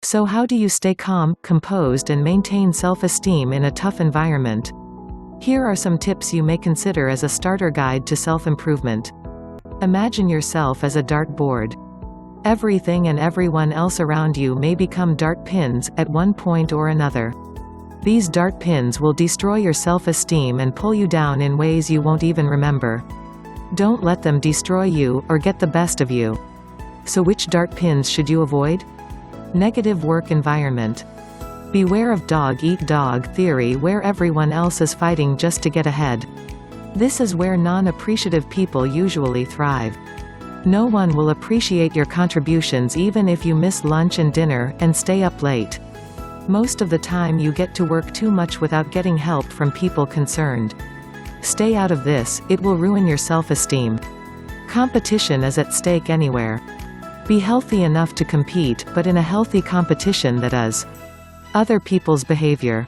So how do you stay calm, composed and maintain self-esteem in a tough environment? Here are some tips you may consider as a starter guide to self-improvement. Imagine yourself as a dartboard. Everything and everyone else around you may become dart pins, at one point or another. These dart pins will destroy your self-esteem and pull you down in ways you won't even remember. Don't let them destroy you, or get the best of you. So which dart pins should you avoid? Negative work environment. Beware of dog-eat-dog theory, where everyone else is fighting just to get ahead. This is where non-appreciative people usually thrive. No one will appreciate your contributions even if you miss lunch and dinner, and stay up late. Most of the time you get to work too much without getting help from people concerned. Stay out of this, it will ruin your self-esteem. Competition is at stake anywhere. Be healthy enough to compete, but in a healthy competition that is. Other people's behavior.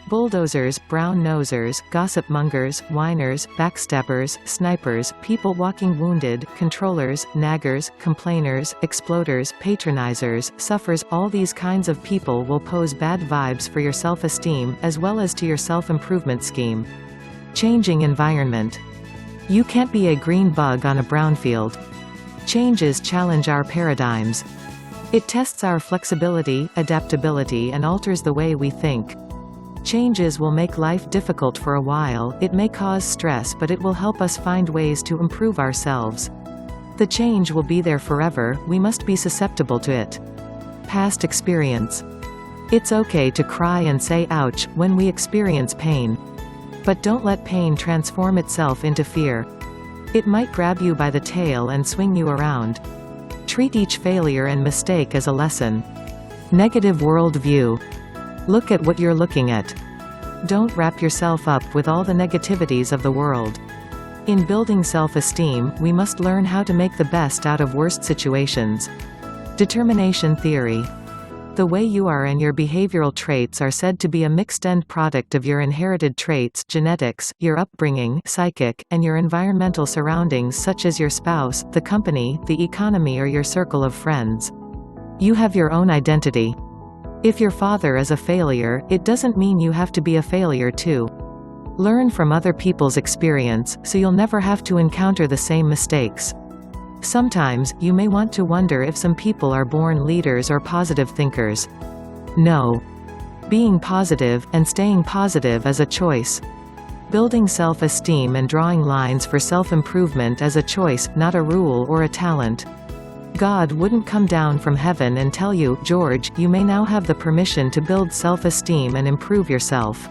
Bulldozers, brown-nosers, gossip-mongers, whiners, backstabbers, snipers, people walking wounded, controllers, naggers, complainers, exploders, patronizers, suffers. All these kinds of people will pose bad vibes for your self-esteem, as well as to your self-improvement scheme. Changing environment. You can't be a green bug on a brownfield. Changes challenge our paradigms. It tests our flexibility, adaptability and alters the way we think. Changes will make life difficult for a while, it may cause stress, but it will help us find ways to improve ourselves. The change will be there forever, we must be susceptible to it. Past experience. It's okay to cry and say ouch when we experience pain. But don't let pain transform itself into fear. It might grab you by the tail and swing you around. Treat each failure and mistake as a lesson. Negative worldview. Look at what you're looking at. Don't wrap yourself up with all the negativities of the world. In building self-esteem, we must learn how to make the best out of worst situations. Determination theory. The way you are and your behavioral traits are said to be a mixed end product of your inherited traits, genetics, your upbringing, psychic, and your environmental surroundings such as your spouse, the company, the economy or your circle of friends. You have your own identity. If your father is a failure, it doesn't mean you have to be a failure too. Learn from other people's experience, so you'll never have to encounter the same mistakes. Sometimes, you may want to wonder if some people are born leaders or positive thinkers. No. Being positive, and staying positive is a choice. Building self-esteem and drawing lines for self-improvement is a choice, not a rule or a talent. God wouldn't come down from heaven and tell you, George, you may now have the permission to build self-esteem and improve yourself.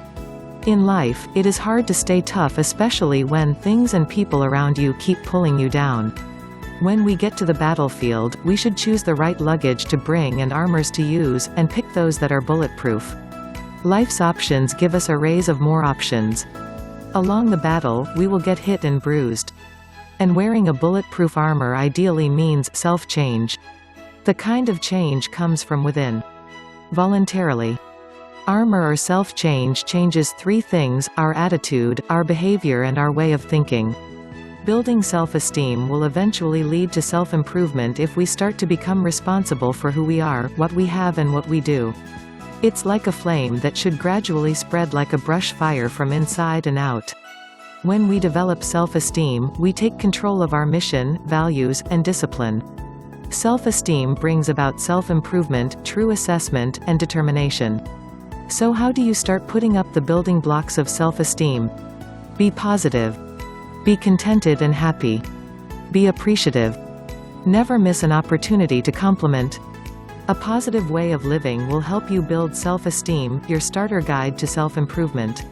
In life, it is hard to stay tough, especially when things and people around you keep pulling you down. When we get to the battlefield, we should choose the right luggage to bring and armors to use, and pick those that are bulletproof. Life's options give us arrays of more options. Along the battle, we will get hit and bruised. And wearing a bulletproof armor ideally means self-change. The kind of change comes from within. Voluntarily. Armor or self-change changes three things: our attitude, our behavior and our way of thinking. Building self-esteem will eventually lead to self-improvement if we start to become responsible for who we are, what we have and what we do. It's like a flame that should gradually spread like a brush fire from inside and out. When we develop self-esteem, we take control of our mission, values, and discipline. Self-esteem brings about self-improvement, true assessment, and determination. So how do you start putting up the building blocks of self-esteem? Be positive. Be contented and happy. Be appreciative. Never miss an opportunity to compliment. A positive way of living will help you build self-esteem, your starter guide to self-improvement.